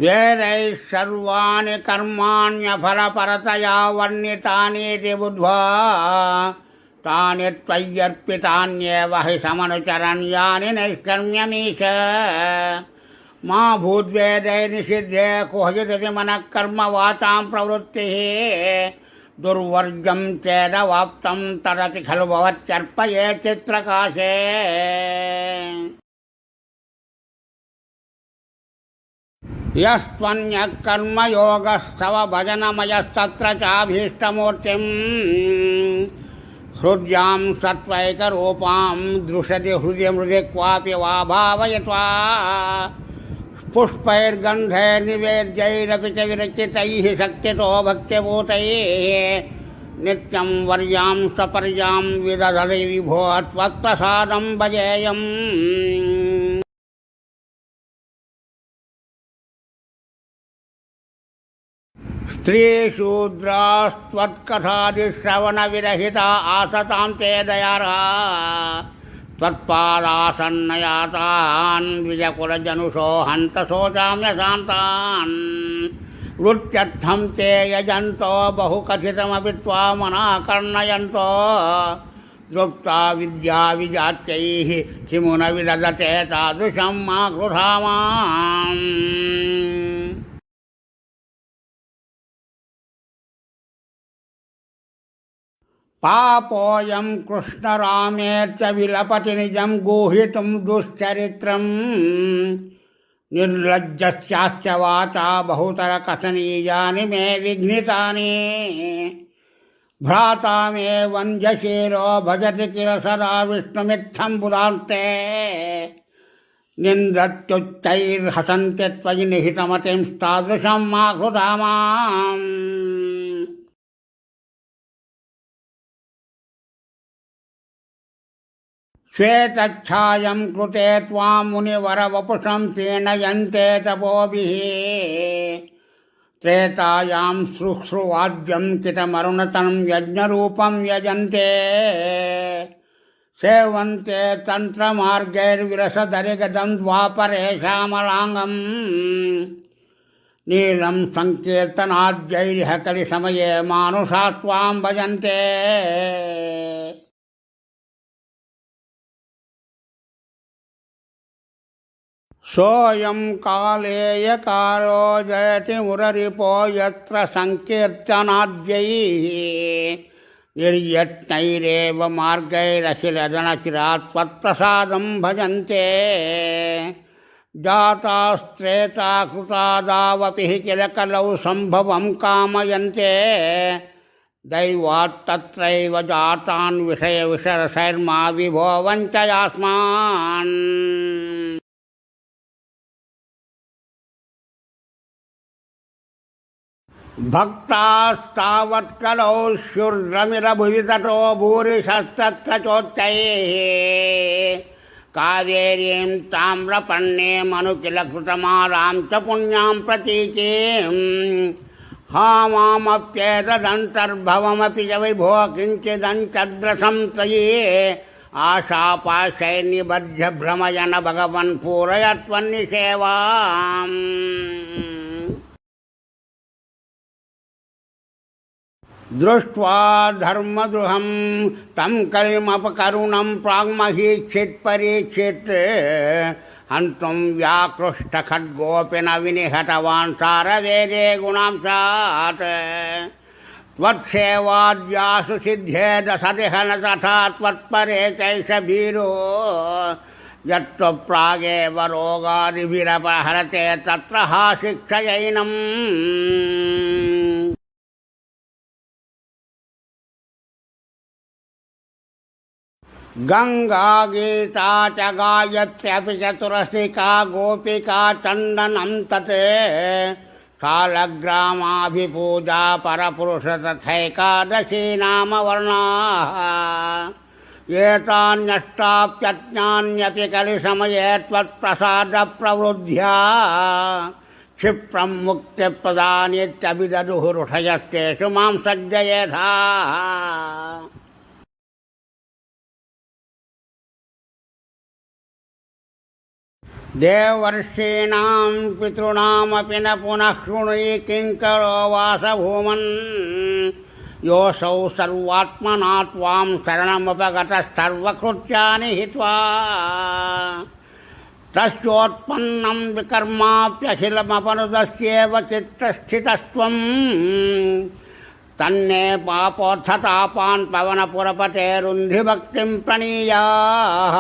वेदैः सर्वाणि कर्माण्यफलपरतया वर्णितानीति बुद्ध्वा तानि त्वय्यर्पितान्येव हि समनुचरण्यानि नैष्कर्म्यमीश मा भूद्वेदै निषिद्धे कुहचिदपि मनः कर्म वाचां प्रवृत्तिः दुर्वर्गं चेदवाप्तं तदति खलु भवत्यर्पये चित्रकाशे। यस्त्वन्यः कर्मयोगस्तव भजनमयस्तत्र चाभीष्टमूर्तिं हृद्यां सत्त्वैकरूपां दृशति हृदि मृदि क्वापि वा भावयित्वा पुष्पैर्गन्धैर्निवेद्यैरपि च विरचितैः शक्तितो भक्तिभूतैः नित्यं वर्यां सपर्यां विदधति विभो त्वत्प्रसादं भजेयम्। स्त्रीशूद्रास्त्वत्कथादिश्रवणविरहिता आसतां ते दयार्हा त्वत्पादासन्नयातान् द्विजकुलजनुषो हन्त शोचाम्यशान्तान् वृत्त्यर्थं ते यजन्तो बहुकथितमपि त्वामनाकर्णयन्तो दृप्ता विद्याविजात्यैः किमु न विदधते तादृशं मा कृधा माम्। पापोऽयं कृष्णरामेत्य विलपति निजं गूहितुं दुश्चरित्रं निर्लज्जस्याश्च वाचा बहुतरकथनीयानि मे विघ्नितानि भ्राता मे वन्द्यशीलो भजति किल सदा विष्णुमित्थं बुधान्ते निन्दत्युच्चैर्हसन्ति त्वयि निहितमतिंस्तादृशं मा कृधा माम्। श्वेतच्छायं कृते त्वां मुनिवरवपुषं पीनयन्ते तपोभिः त्रेतायां श्रुश्रुवाद्यं कितमरुणतनं यज्ञरूपं यजन्ते सेवन्ते तन्त्रमार्गैर्विरसदरिगतं द्वापरे श्यामलाङ्गं नीलं सङ्कीर्तनाद्यैरिह कलिसमये मानुषा त्वां भजन्ते। सोऽयं कालेय कालो जयति मुररिपो यत्र सङ्कीर्तनाद्यैः निर्यत्नैरेव मार्गैरशिलदनचिरात् त्वत्प्रसादं भजन्ते जातास्त्रेता कृतादावपि किल कलौ सम्भवं कामयन्ते दैवात्तत्रैव जातान् विषयविषरसैर्मा विभो वञ्चयास्मान्। भक्तास्तावत्कलौ स्युर्रमिरभुवि ततो भूरिशस्तत्र चोच्चैः कावेरीं ताम्रपर्णीमनु किल कृतमालां च पुण्यां प्रतीकीं हा मामप्येतदन्तर्भवमपि च विभो किञ्चिदञ्चद्रसं त्वयि आशापाशैर्निबध्य भ्रमयन भगवन् पूरय त्वन्निसेवाम्। दृष्ट्वा धर्मद्रुहं तं कलिमपकरुणं प्राग्महीक्षित्परीक्षित् हन्तुं व्याकृष्टखड्गोऽपि न विनिहतवान् सारवेदे गुणांशात् त्वत्सेवाद्यासु सिद्ध्येद सदिह न तथा त्वत्परे चैष भीरो यत्त्वप्रागेव रोगादिभिरपहरते तत्र हा शिक्षयैनम्। गंगा गीता च गायत्र्यपि चतुरसिका गोपिका चंदनं तत् शालग्रामाभिपूजा परपुरुष तथैकादशी नाम वर्णाः एतान्यष्टाप्यज्ञान्यपि कलिसमये त्वत्प्रसादप्रवृद्ध्या क्षिप्रं मुक्तिप्रदानीत्यभिदधुरुषयस्तेषु मां सज्जयेथा। దేవర్షీణాం పితॄణామపి న పునః శృణుయి కింకరో వాసభూమన్ యోసౌ సర్వాత్మనా త్వాం శరణముపగతఃసర్వకృత్యాని హిత్వా తస్యోత్పన్నం వికర్మాప్యఖిలమపనుదస్యేవ చిత్తస్థితస్త్వం తన్నే పాపోత్థతాపాన్ పవనపురపతేరుంధి భక్తిం ప్రణీయాః.